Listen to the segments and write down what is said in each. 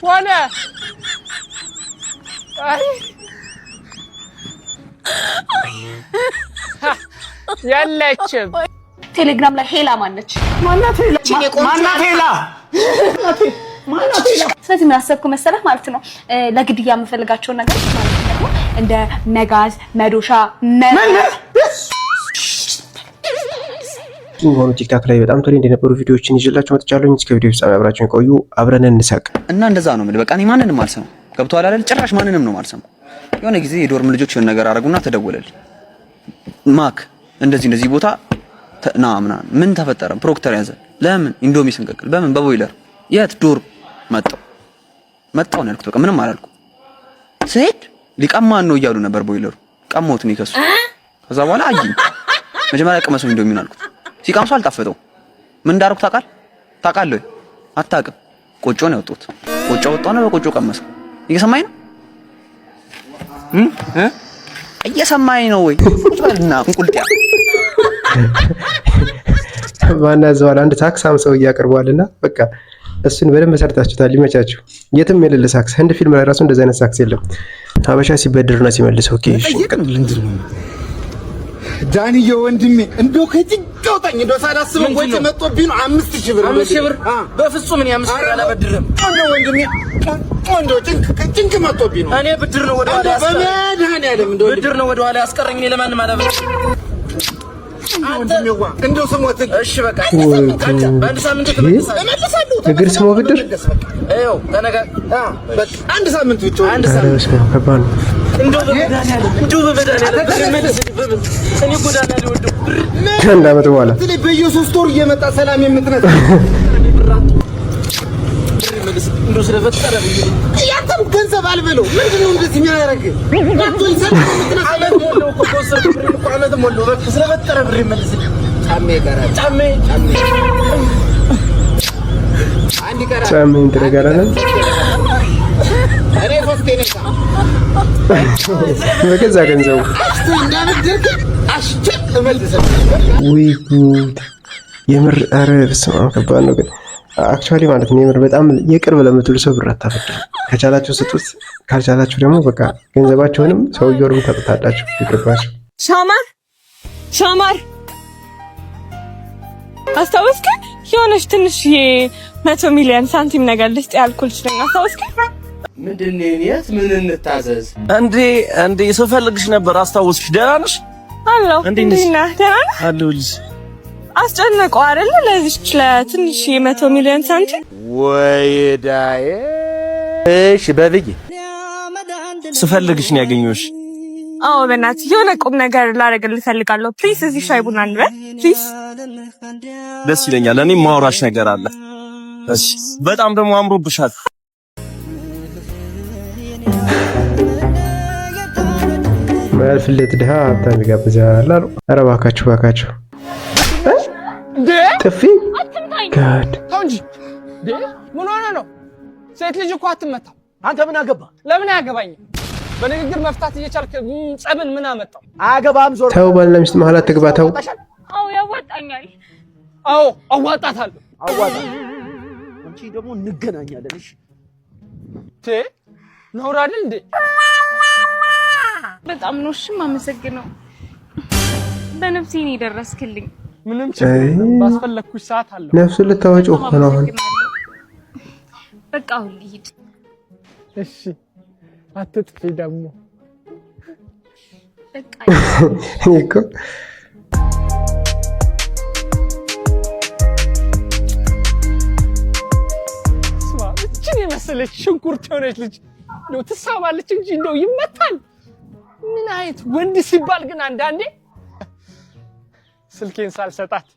ሆነ አይ ያለችም ቴሌግራም ላይ ሄላ ማነች? ማናት ሄላ? ስለዚህ ምን አሰብኩ መሰለህ ማለት ነው ለግድያ የምፈልጋቸው ነገር ማለት ነው እንደ መጋዝ መዶሻ ሆኖ ቲክታክ ላይ በጣም ትሬንድ የነበሩ ቪዲዮዎችን ይዤላችሁ መጥቻለሁ። እስከ ቪዲዮ ፍጻሜ አብራችሁን ቆዩ። አብረን እንሳቅ እና እንደዛ ነው ማለት በቃ እኔ ማንንም አልሰማም። ገብቶሃል አይደል? ጭራሽ ማንንም ነው አልሰማም። የሆነ ጊዜ የዶርም ልጆች የሆነ ነገር አደረጉና ተደወለልኝ። ማክ እንደዚህ ቦታ ና ምናምን ምን ተፈጠረ? ፕሮክተር ያዘ። ለምን? ኢንዶሚ ስንቀቅል። በምን? በቦይለር። የት? ዶርም። መጣው ነው ያልኩት። በቃ ምንም አላልኩም። ስሄድ ሊቀማን ነው እያሉ ነበር። ቦይለሩ ቀማሁት ነው ከሱ። ከዛ በኋላ አየኝ። መጀመሪያ ቀመሰው ኢንዶሚ ነው አልኩት። ሲቀምሱ አልጣፈጠው። ምን እንዳደረኩ ታውቃለህ? አታውቅም። ቆጮ ነው ያወጡት። ቆጮ ወጣውና በቆጮ ቀመሰው። እየሰማኝ ነው? እየሰማኝ ነው ወይ? ቁጥራልና እንቁልጥያ ማና ዘዋል አንድ ታክሳም ሰው ያቀርባልና በቃ እሱን በደንብ ሰርታችሁታል። ይመቻችሁ። የትም የሌለ ሳክስ ህንድ ፊልም ላይ ራሱ እንደዛ አይነት ሳክስ የለም። ሀበሻ ሲበድርና ሲመልስ ኦኬ እሺ ዳንዬ ወንድሜ እንደው ከጅጋውጣኝ እንደው ሳላስበው ወጪ መጥቶብኝ ነው 5000 ብር 5000 ብር በፍጹም እኔ 5000 ብር አላበድርም። እንደው ወንድሜ እንደው ጭንቅ መጥቶብኝ ነው። እኔ ብድር ነው ወደ ኋላ ያስቀረኝ። በመድኃኒዓለም እንደው ብድር ነው ወደ ኋላ ያስቀረኝ። እኔ ለማንም አላበድርም። ወንድሜዋ እንደው ስሞት እሺ በቃ በአንድ ሳምንት ተመልሳለሁ። እግር ስሞ ብድር አይው ተነጋ በቃ አንድ ሳምንት ብቻ አንድ ሳምንት ከባድ ነው። እንደው በመድኃኒዓለም እኔ ጎዳና ላይ ወደው አንድ አመት በኋላ ስለዚህ በየሶስት ወር እየመጣ ሰላም የምትነሳ እንደው ስለፈጠረ ያንተም ገንዘብ አልበለው ምንድነው እንደዚህ የሚያደርግ ወጥቶኝ ሰላም የምትነሳ አመት ሞላው እኮ ኮንሰርት ብር እኮ አመት ሞላው በቃ ስለፈጠረ ብር ይመልስልኝ። ጫሜ ይቀራል። ጫሜ አንድ ይቀራል። ጫሜ እንትረጋራለ እኔ ፎስቴ ነኝ በገዛ ገንዘቡ እንዳበደርክ አሽቼ እመልስልህ። ውይ ጉድ የምር ኧረ በስመ አብ ከባድ ነው ግን አክቹአሊ ማለት ነው የምር በጣም የቅርብ ለምትሉ ሰው ብር አታበድሩ። ከቻላችሁ ስጡት፣ ካልቻላችሁ ደግሞ በቃ ገንዘባችሁንም ሰውየውንም ታጣጣላችሁ። ይገባችሁ። ሻማር አስታውስከ የሆነች ትንሽ 100 ሚሊዮን ሳንቲም ነገር ልስጥ ያልኩልሽ ነው። አስታውስከ ምንድነው? የት ምን እንታዘዝ? እንዴ ስፈልግሽ ነበር። አስታውስሽ? ደህና ነሽ? አለሁ። እንዴ ነህ? ደህና ነህ? አለሁልሽ። አስጨነቀው አይደለ? ለዚች ለትንሽ 100 ሚሊዮን ሳንቲም ወይዳዬ። እሺ በብይ ስፈልግሽ ነው ያገኘሁሽ። አዎ በእናትህ የሆነ ቁም ነገር ላደርግልህ እፈልጋለሁ። ፕሊዝ እዚህ ሻይ ቡና እንበል ፕሊዝ። ደስ ይለኛል። እኔም ማውራሽ ነገር አለ። እሺ በጣም ደግሞ አምሮብሻል። ማልፍለት ድሃ ሀብታም ይጋብዛል አሉ። ኧረ እባካችሁ ጥፊ ጋድ ተው እንጂ ምን ሆነ ነው? ሴት ልጅ እኮ አትመታም። አንተ ምን አገባ? ለምን አያገባኝ? በንግግር መፍታት እየቻልክ ጸብን ምን አመጣው? አያገባም። ዞር ተው፣ ባልና ሚስት መሀል አትግባ። ተው። አዎ ያዋጣኛል። አዎ አዋጣታለሁ። አንቺ ደግሞ እንገናኛለን። እሺ ነውር አይደል እንዴ? በጣም ነው እሺ የማመሰግነው። በነፍሴ ነው የደረስክልኝ። ምንም ችግር የለም። ባስፈለኩሽ ሰዓት አለ። ነፍሱ ልታወጪው ነው አሁን። በቃ አሁን ልሂድ። እሺ አትጥፊ ደግሞ በቃ እኮ እቺን የመሰለች ሽንኩርት የሆነች ልጅ ነው ትሳባለች እንጂ እንደው ይመታል። ምን አይነት ወንድ ሲባል ግን አንዳንዴ ስልኬን ሳልሰጣት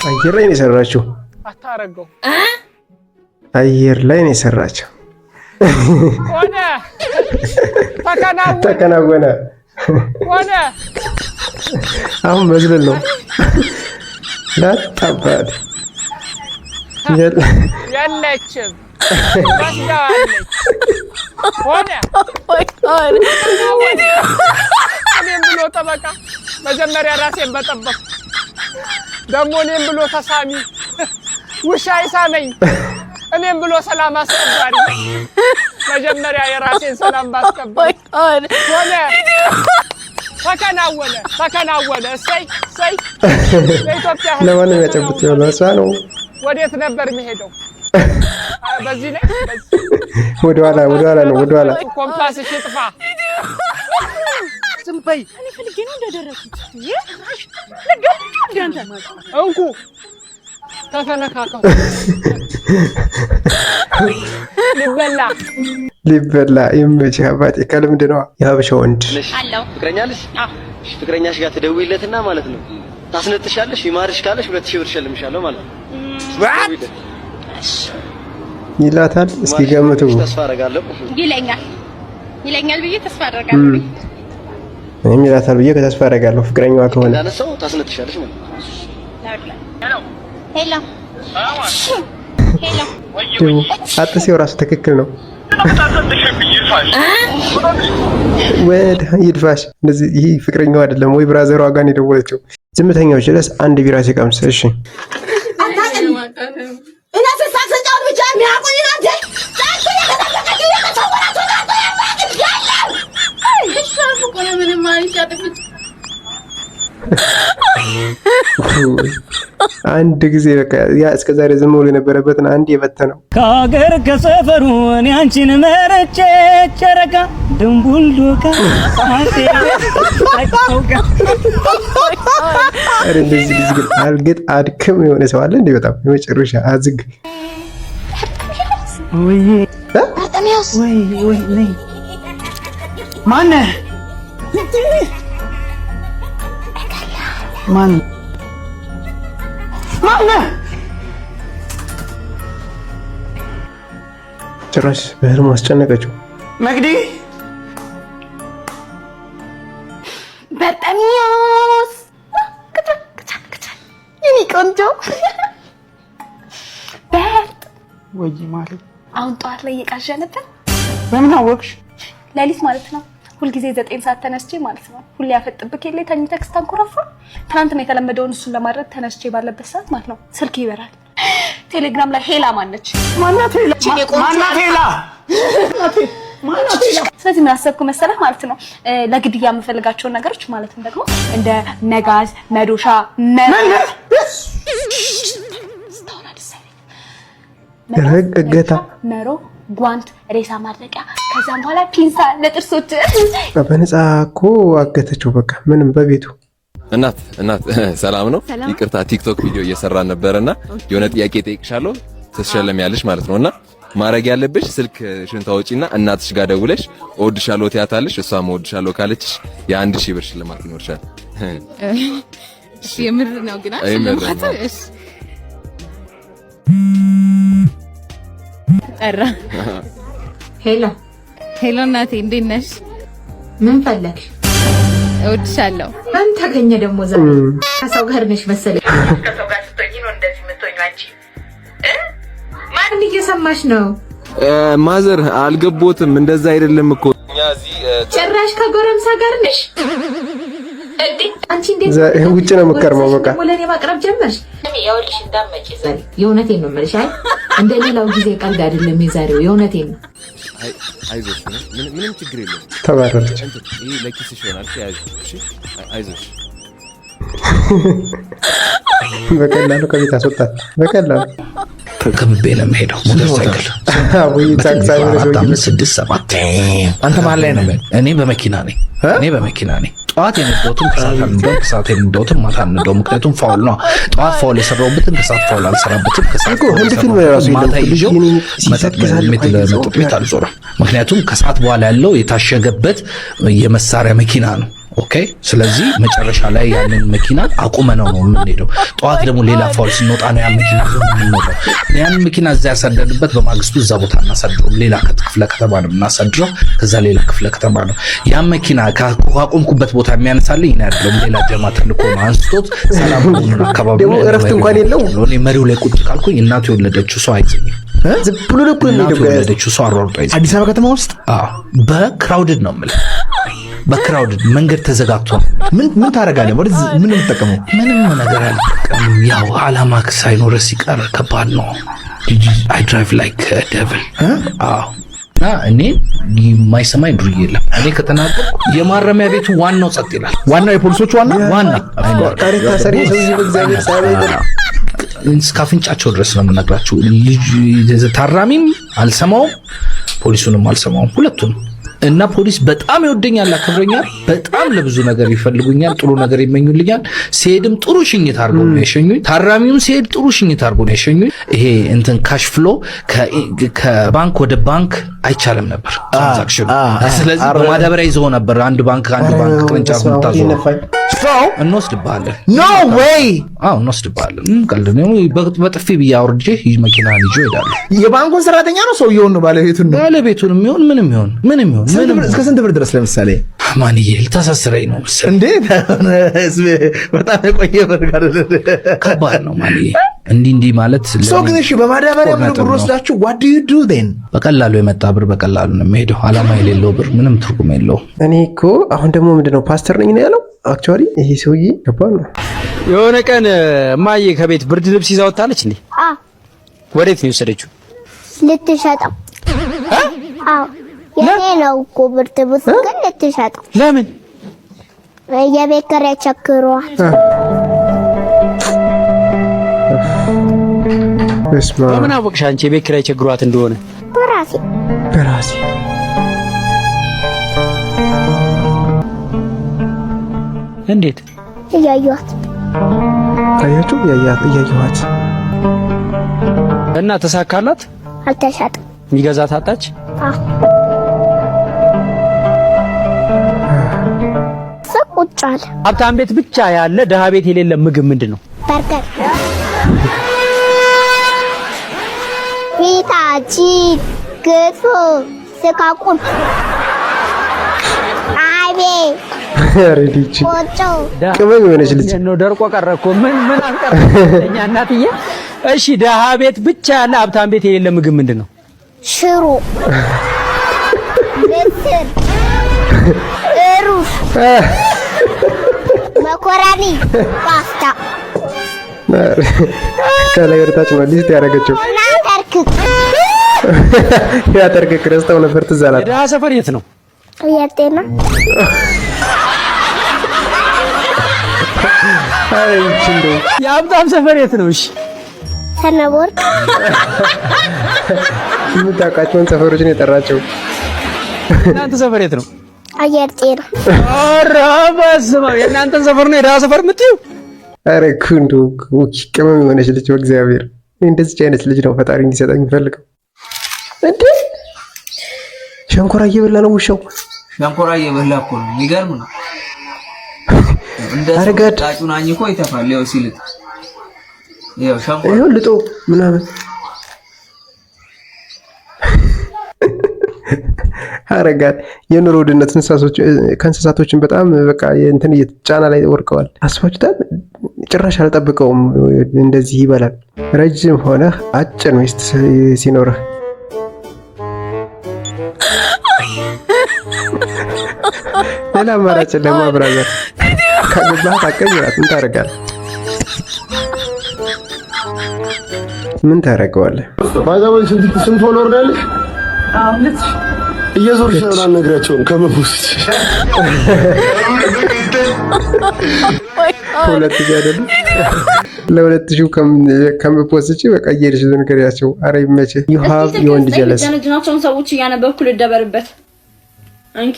አየር ላይ ነው የሰራችው። አታረገው አየር ላይ ነው የሰራችው። ሆነ ተከናወነ ሆነ። አሁን መዝለል ነው ላጣባት ያለችም ታስጋለች። ሆነ እኔም ብሎ ጠበቃ መጀመሪያ ራሴን በጠበቅ ደግሞ እኔም ብሎ ተሳሚ ውሻ ይሳመኝ እኔም ብሎ ሰላም አስከባሪ መጀመሪያ የራሴን ሰላም ባስከባሪ ሆነ ተከናወነ እሰይ ለኢትዮጵያ ለማንም ያጨብጥ ነው እሷ ነው ወዴት ነበር የሚሄደው በዚህ ላይ ወደኋላ ነው ወደኋላ ኮምፓስ ሽጥፋ ዝም በይ እኔ ፈልጌ ነው እንደደረኩት እንኩ ተፈነካከው ሊበላ ይመችህ አባቴ ከልምድ ነው የሀበሻ ወንድ አለው ፍቅረኛለሽ ፍቅረኛሽ ጋር ትደውይለትና ማለት ነው ታስነጥሻለሽ ይማርሽ ካለሽ 2000 ብር ሸልምሻለሁ ማለት ነው ይላታል እስኪ ገምቱ ተስፋ አደርጋለሁ ይለኛል ብዬ ተስፋ አደርጋለሁ እኔም ይላታል ብዬ ተስፋ አደርጋለሁ ፍቅረኛዋ ከሆነ እንዳነሳው ታስነጥሻለሽ ማለት ነው ሄሎ አጥሴው ራሱ ትክክል ነው ወደ ይድፋሽ እንደዚህ ይሄ ፍቅረኛው አይደለም ወይ ብራዘሯ ጋር ነው የደወለችው ዝምተኛው ጀለስ አንድ ቢራ ሲቀምስ እሺ እና ተሳሰጫው ብቻ የሚያቆይ ናንተ አንድ ጊዜ በቃ ያ እስከዛሬ ዝም ብሎ የነበረበትን አንድ የበተነው ከሀገር ከሰፈሩ እኔ አንቺን መርጬ ጨረቃ ድንቡልዱካ እንደዚህ ልጅ ግን አልገጥ አድክም የሆነ ሰው አለ እንዴ በጣም የመጨረሻ አዝግ ወይ ነይ ማነህ ማነህ ጭራሽ በህልሙ አስጨነቀችው መግዲ በጣሚዮስ ከቻ የኔ ቆንጆ ወይ ማለት አሁን ጠዋት ላይ እየቃዣ ነበር በምን አወቅሽ ሌሊት ማለት ነው ሁልጊዜ 9 ሰዓት ተነስቼ ማለት ነው ሁሌ ያፈጥብክ የለ ተኝተህ ስታንኮራፋ ትናንትና የተለመደውን እሱን ለማድረግ ተነስቼ ባለበት ሰዓት ማለት ነው ስልክ ይበራል ቴሌግራም ላይ ሄላ ማነች ስለዚህ ምን አሰብኩ መሰለህ ማለት ነው ለግድያ የምፈልጋቸውን ነገሮች ማለት ነው ደግሞ እንደ መጋዝ መዶሻ ረገገታ መሮ ጓንት ሬሳ ማድረቂያ ከዛም በኋላ ፒንሳ ለጥርሶች በነፃ እኮ አገተችው በቃ ምንም በቤቱ እናት ሰላም ነው ይቅርታ ቲክቶክ ቪዲዮ እየሰራን ነበርና የሆነ ጥያቄ ጠይቅሻለሁ ትሸለሚያለሽ ማለት ነውና ማረግ ያለብሽ ስልክ ሽንታ ወጪና እናትሽ ጋር ደውለሽ እወድሻለሁ ትያታለሽ እሷም እወድሻለሁ ካለችሽ የ1000 ብር ሽልማት ይኖርሻል እሺ የምር ነው ግን እሺ ጠራ ሄሎ እናቴ እንዴት ነሽ ምን ፈለግሽ እወድሻለሁ ምን ተገኘ ደግሞ ዛሬ ከሰው ጋር ነሽ መሰለኝ ከሰው ጋር ስትሆኚ ነው እንደዚህ የምትሆኚ አንቺ ማን እየሰማሽ ነው ማዘር አልገቦትም እንደዛ አይደለም እኮ እኛ እዚህ ጭራሽ ከጎረምሳ ጋር ነሽ እንዴ አንቺ እንዴት ውጭ ነው የምትቀርመው በቃ ለኔ ማቅረብ ጀመርሽ ይኸውልሽ እንዳትመጪ ዛሬ የእውነቴን ነው የምልሽ አይ እንደሌላው ጊዜ ቀልድ አይደለም የዛሬው የእውነቴን ነው አይዞሽ ምንም ችግር የለም ተባረረች ይሄ ለኪስሽ ይሆናል ያዥ እሺ አይዞሽ በቀላሉ ከቤት አስወጣት በቀላሉ ተከብቤ ነው የምሄደው ሞተርሳይክል ወይ ታክሲ ነው 6 7 አንተ ማን ላይ ነው እኔ በመኪና ነኝ ጠዋት የነዶትን ከሰዓት የነዶትን ማታ የነዶው ምክንያቱም ፋውል ነው ጠዋት ፋውል የሰራውበትን ከሰዓት ፋውል አልሰራበትም ከሰዓት ማታ ይዤው መጠጥ ቤት አልዞረም ምክንያቱም ከሰዓት በኋላ ያለው የታሸገበት የመሳሪያ መኪና ነው ኦኬ ስለዚህ መጨረሻ ላይ ያንን መኪና አቁመነው ነው የምንሄደው ጠዋት ደግሞ ሌላ ፋውል ስንወጣ ነው ያን መኪና የምንወጣው ያን መኪና እዛ ያሳደድበት በማግስቱ እዛ ቦታ እናሳድረው ሌላ ክፍለ ከተማ ነው እናሳድረው ከዛ ሌላ ክፍለ ከተማ ነው ያን መኪና ካቆምኩበት ቦታ የሚያነሳልኝ እኔ አይደለም ሌላ ጀማ ተልኮ ነው አንስቶት ሰላም ሆኖ አካባቢ ደግሞ እረፍት እንኳን የለው እኔ መሪው ላይ ቁጭ ካልኩኝ እናቱ የወለደችው ሰው አይዘኝም ዝም ብሎ ነው የወለደችው ሰው አሯሯጧ አዲስ አበባ ከተማ ውስጥ በክራውድድ ነው የምልህ በክራውድ መንገድ ተዘጋግቷል። ምን ታደርጋለህ? ወደ ምን የምትጠቀመው? ምንም ነገር አልጠቀምም። ያው አላማ ሳይኖር ሲቀር ከባድ ነው። I drive like a devil። እና እኔ የማይሰማኝ ዱርዬ የለም። እኔ ከተናገርኩ የማረሚያ ቤቱ ዋናው ጸጥ ይላል። ዋናው የፖሊሶቹ ዋና ታሪክ ታሰሪ ሰው በእግዚአብሔር ሳይበል እስከ አፍንጫቸው ድረስ ነው የምነግራቸው። ልጅ ታራሚም አልሰማውም፣ ፖሊሱንም አልሰማውም፣ ሁለቱንም። እና ፖሊስ በጣም ይወደኛል፣ ያከብረኛል፣ በጣም ለብዙ ነገር ይፈልጉኛል፣ ጥሩ ነገር ይመኙልኛል። ሲሄድም ጥሩ ሽኝት አድርገው ነው የሸኙኝ። ታራሚውም ሲሄድ ጥሩ ሽኝት አድርገው ነው የሸኙኝ። ይሄ እንትን ካሽ ፍሎ ከባንክ ወደ ባንክ አይቻልም ነበር ትራንዛክሽን። ስለዚህ በማዳበሪያ ይዘው ነበር አንድ ባንክ ቅርንጫፍ ምታዘው እንወስድብሃለን። ኖ ዌይ እንወስድብሃለን። ቀልድ ነው። በጥፊ ብዬ አውርጄ መኪና ይዤ እሄዳለሁ። የባንኩን ሰራተኛ ነው ሰውየውን ነው ባለቤቱን ነው ባለቤቱንም ይሁን ምንም ይሁን እስከ ስንት ብር ድረስ? ለምሳሌ ማንዬ ልታሳስረኝ ነው እንዴ? በጣም የቆየ ብር ጋር ከባድ ነው ማንዬ። እንዲህ ማለት ሰው ግን እሺ፣ በማዳበሪያ ብር ወስዳችሁ what do you do then? በቀላሉ የመጣ ብር በቀላሉ ነው የሚሄደው። አላማ የሌለው ብር ምንም ትርጉም የለውም። እኔ እኮ አሁን ደግሞ ምንድነው ፓስተር ነኝ ነው ያለው። አክቹአሊ ይሄ ሰውዬ ከባድ ነው። የሆነ ቀን እማዬ ከቤት ብርድ ልብስ ይዛ ወጣለች እንዴ? ወዴት ነው የወሰደችው? ልትሸጠው። አዎ የኔ ነው እኮ ብርድ ልብስ ግን ልትሸጠው። ለምን? የቤት ኪራይ ቸግሯል። በምን አወቅሽ አንቺ የቤት ኪራይ ቸግሯት እንደሆነ? በራሴ እንዴት? እያየኋት። ታያችሁ? እያየኋት እና ተሳካላት? አልተሸጠም። የሚገዛት አጣች? ቁጭ አለ። ሀብታም ቤት ብቻ ያለ ደሃ ቤት የሌለ ምግብ ምንድን ነው? በርገር፣ ፒታችን፣ ክትፎ፣ ስጋ ቁርጥ፣ አይቤ፣ ቆጮ። ቅመም የሆነች ልጅ ነው። ደርቆ ቀረ እኮ ምን አልቀረ እኛ እናትዬ። እሺ ደሃ ቤት ብቻ ያለ ሀብታም ቤት የሌለ ምግብ ምንድን ነው? ሽሮ፣ ምስር፣ ሩዝ፣ መኮረኒ፣ ፓስታ። ከላይ ወደ ታች ነው ሊስት ያደረገችው። ያተርክ ረስተው ነበር ትዝ አላት። የደሃ ሰፈር የት ነው? የጤና አይ እንዴ! የሀብታም ሰፈር የት ነው? እሺ ሰነቦርቅ። የምታውቃቸውን ሰፈሮችን የጠራቸው። እናንተ ሰፈር የት ነው? አየር ጤና። ኧረ በስመ አብ! የእናንተን ሰፈር ነው የደሃ ሰፈር የምትይው? ኧረ ኩንዱ ቅመም የሆነች ልጅ በእግዚአብሔር። እንደዚህ አይነት ልጅ ነው ፈጣሪ እንዲሰጠኝ የሚፈልገው። እንዴ ሸንኮራ እየበላ ነው ውሻው። ሸንኮራ እየበላ እኮ ነው። የሚገርም ነው። እንደዚህ ጣጩን አኝኮ ይተፋል። ይኸው ሲልጥ ይኸው ሸንኮራ ይኸው ልጦ ምናምን። አረጋት የኑሮ ውድነት ከእንስሳቶችን በጣም በቃ እንትን ጫና ላይ ወርቀዋል። አስባችሁታል? ጭራሽ አልጠብቀውም እንደዚህ ይበላል። ረጅም ሆነህ አጭር ሚስት ሲኖርህ ሌላ አማራጭ ለማብራራት ከገባህ አቀይራት ምን ታደርጋለህ? ምን ታደርገዋለህ? ባዛውን ስንት ፎሎወር ነው ያለሽ? እየዞርሽ ነው አልነግራቸውም። ከመፖስት ሁለት አይደል? ለሁለት ሺው ከመፖስት በቃ እየሄድሽ ንገሪያቸው። ኧረ ይመችህ። you have የወንድ ጀለስ ጀነጅናቸውን ሰዎች እያነበብኩ ልደበርበት። አንቺ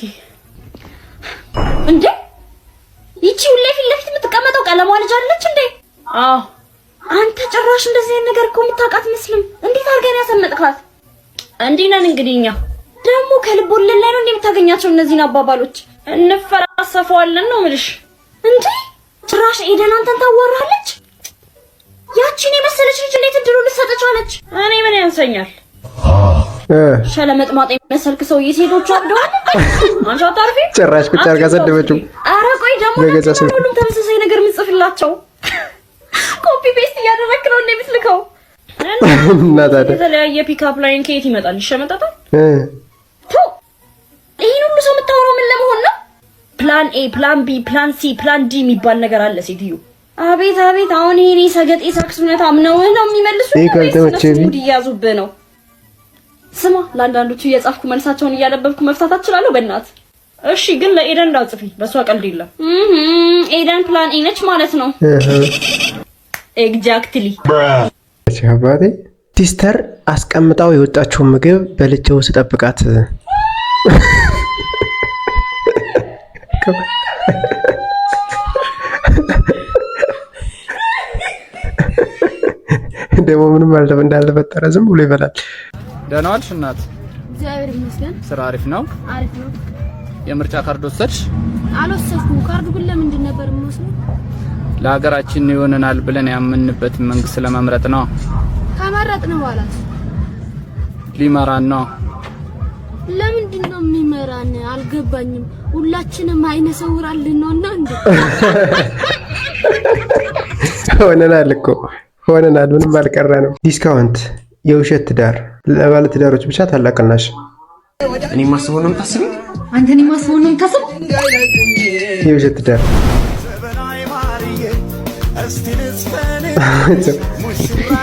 እንዴ ይቺ ሁሌ ፊት ለፊት የምትቀመጠው ቀለሟ ልጅ አለች እንዴ? አዎ። አንተ ጭራሽ እንደዚህ ነገር እኮ የምታውቃት መስልም። እንዴት አድርገን ያሰመጥካት? እንዲህ ነን እንግዲህ እኛ ደግሞ ከልብ ወለድ ላይ ነው እንደምታገኛቸው እነዚህን አባባሎች። እንፈራሰፈዋለን ነው የምልሽ። እንዴ ጭራሽ ኤደን አንተን ታወራለች? ያቺን የመሰለች ልጅ እንዴት እድሉን ልትሰጠቻለች? እኔ ምን ያንሰኛል? ሸለመጥማጤ መሰልክ ሰውዬ ሴቶቹ አብደዋል። አንቺ አታርፊ። ጭራሽ ቁጭ አድርጋ ሰደበችው። ኧረ ቆይ ደግሞ ሁሉም ተመሳሳይ ነገር የምጽፍላቸው ኮፒ ፔስት እያደረክ ነው እንደምትልከው። እና ታዲያ የተለያየ ፒክአፕ ላይን ከየት ይመጣል? ይሸመጣታል። ይሄን ሁሉ ሰው የምታወራው ምን ለመሆን ነው? ፕላን ኤ፣ ፕላን ቢ፣ ፕላን ሲ፣ ፕላን ዲ የሚባል ነገር አለ ሴትዮ። አቤት አቤት! አሁን ይሄኔ ሰገጤ ሳክስ እውነታም ነው የሚመልሱ ሙድ እያዙብህ ነው። ስማ ለአንዳንዶቹ እየጻፍኩ መልሳቸውን እያነበብኩ መፍታት አትችላለሁ በእናት። እሺ ግን ለኤደን እንዳጽፊ፣ በሷ ቀልድ የለም። ኤደን ፕላን ኤ ነች ማለት ነው። ኤግዛክትሊ። አባቴ ሲስተር አስቀምጣው የወጣችውን ምግብ በልቼው ስጠብቃት ደግሞ ምንም እንዳልተፈጠረ ዝም ብሎ ይበላል። ደህና ዋልሽ እናት? እግዚአብሔር ይመስገን። ስራ አሪፍ ነው? አሪፍ ነው። የምርጫ ካርድ ወሰድሽ? አልወሰድኩም። ካርዱ ግን ለምንድን ነበር የምወስደው? ለሀገራችን ይሆነናል ብለን ያመንበት መንግስት ለመምረጥ ነው። ከመረጥን በኋላ ሊመራን ነው። ለምንድን ነው የሚመራን? አልገባኝም። ሁላችንም አይነ ሰውራልን ነውና እንዴ? ሆነናል እኮ ሆነናል። ምንም አልቀረንም። ዲስካውንት የውሸት ትዳር ለባለ ትዳሮች ብቻ ታላቅ ቅናሽ። እኔ ማስበው ነው የምታስበው? አንተ እኔ ማስበው ነው የምታስበው? የውሸት ትዳር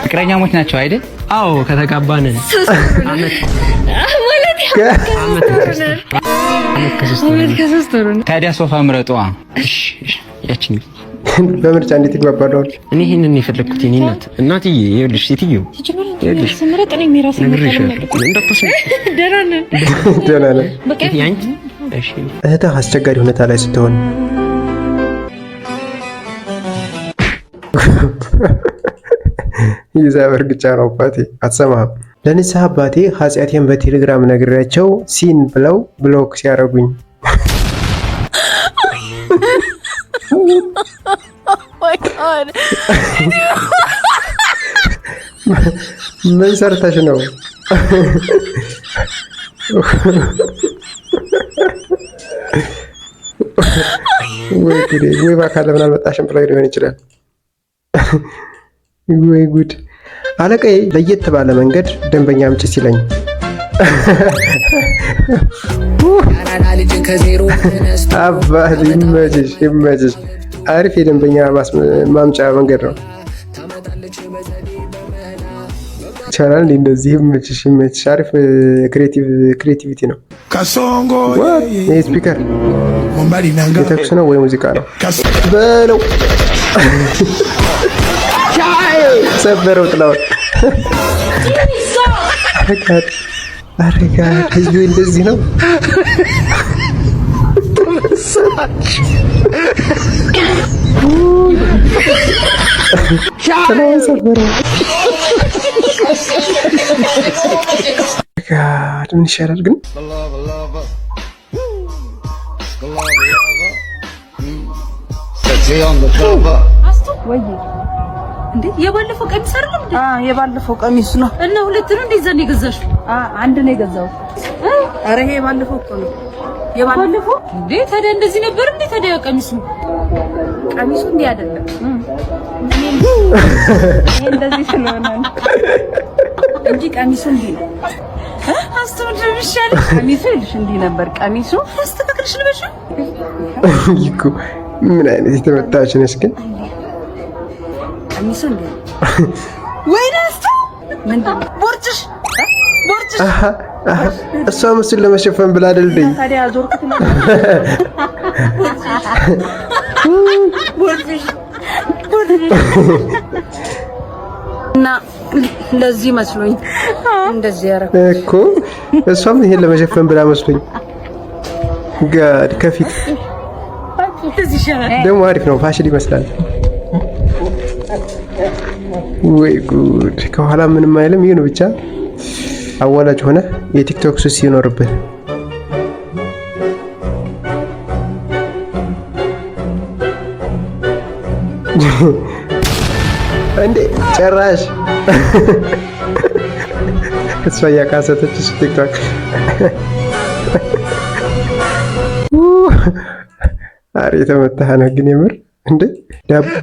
ፍቅረኛሞች ናቸው አይደል? አዎ ከተጋባን አመት ከሶስት ወር ነው። ታዲያ ሶፋ ምረጧ። እሺ ያቺን በምርጫ እንዴት ይግባባሉ? እኔ ይሄንን የፈለኩት የኔ እናት እናትዬ፣ ይኸውልሽ ሴትዮ ይኸውልሽ ስምረጥ እኔ የሚራስ ደህና ነን። እህትህ አስቸጋሪ ሁኔታ ላይ ስትሆን ይዛ በርግጫ ነው አባቴ አትሰማህም። ለንስሐ አባቴ ኃጢአቴን በቴሌግራም ነግሬያቸው ሲን ብለው ብሎክ ሲያደርጉኝ ምን ሰርተሽ ነው? ወይ ጉድ! ወይ በአካል ለምን አልመጣሽም ብለው ሊሆን ይችላል። ወይ ጉድ! አለቃዬ ለየት ባለ መንገድ ደንበኛ አምጪ ሲለኝ አባል ይመችሽ። አሪፍ የደንበኛ ማምጫ መንገድ ነው። ይቻላል እንደዚህ። ይመችሽ። አሪፍ ክሬቲቪቲ ነው። ይሄ ስፒከር የተኩስ ነው ወይ ሙዚቃ ነው በለው። ሰበረው ጥላውን አረጋድ ህዝቡ እንደዚህ ነው። ጥላውን ሰበረው። አረጋድ ምን ይሻላል ግን? ወይ እንዴ የባለፈው ቀሚስ አይደል እንዴ? የባለፈው ቀሚስ ነው እና ሁለት ነው እንዴ? ዘን የገዛሽው? አንድ ነው የገዛሁት። ኧረ ይሄ የባለፈው እኮ ነው። የባለፈው እንዴ? ታዲያ እንደዚህ ነበር እንዴ? ታዲያ ቀሚሱ እንዴ አይደለም። እኔ እንደዚህ ስለሆነ እንጂ ቀሚሱ እንዴ ነው። አስተምርልሻለሁ። ቀሚሱ ይልሽ እንዴ ነበር። ቀሚሱ አስተካክልሽ ልበሽ ይኩ ምን አይነት የተመታች ነሽ ግን? ቀሚሱ እንዴ ወይኔስቱ ምንድን ቦርጭሽ እሷ ምስል ለመሸፈን ብላ አይደልኝ። ታዲያ ዞርኩት ነው ቦርጭሽ እና ለዚህ መስሎኝ እንደዚህ ያረኩ እኮ እሷም ይሄን ለመሸፈን ብላ መስሎኝ። ጋድ ከፊት ደግሞ አሪፍ ነው፣ ፋሽን ይመስላል። ወይ ጉድ! ከኋላ ምንም አይልም። ይሁን ብቻ አዋላጅ ሆነ የቲክቶክ ሱስ ይኖርብህ። እንዴ ጨራሽ እሷ ያካሰተች ቲክቶክ አሬ ተመታህ ነው ግን የምር እንዴ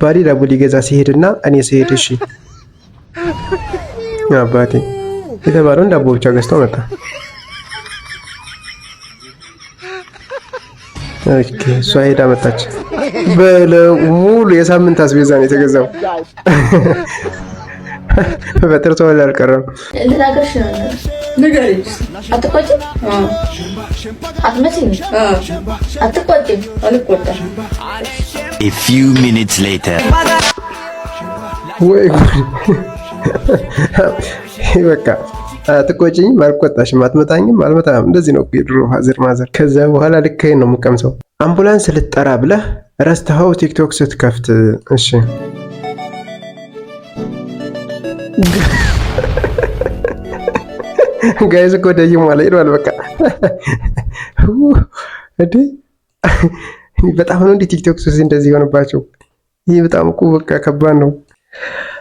ባዲ ዳቦ ሊገዛ ሲሄድና እኔ ሲሄድ እሺ አባቴ የተባለውን ዳቦ ብቻ ገዝቶ መጣ። ኦኬ እሷ ሄዳ መጣች። ሙሉ የሳምንት አስቤዛ ነው የተገዛው። በጥርቶ ወላ አልቀረም። ልናገርሽ ነው ንገሪኝ። አትቆጪም? አትመጪም? አትቆጪም? አልቆጣም። A few minutes later ወይ በቃ አትቆጪኝም፣ አልቆጣሽም፣ አትመታኝም፣ አልመታም። እንደዚህ ነው የድሮ ማዘር። ከዛ በኋላ ልክህን ነው የምቀምሰው። አምቡላንስ ልትጠራ ብለህ ረስተኸው ቲክቶክ ስትከፍት። እሺ ጋይዝ እኮ ደይሞ አለ ሄዷል። በቃ እንዴ በጣም ነው እንዴ ቲክቶክ ሱስ እንደዚህ የሆነባቸው። ይህ በጣም እኮ በቃ ከባድ ነው።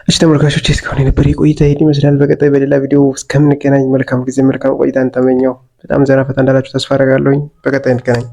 እሺ ተመልካቾች እስካሁን የነበረ ቆይታ ይሄን ይመስላል። በቀጣይ በሌላ ቪዲዮ እስከምንገናኝ መልካም ጊዜ መልካም ቆይታ እንተመኘው። በጣም ዘና ፈታ እንዳላችሁ ተስፋ አደርጋለሁ። በቀጣይ እንገናኝ።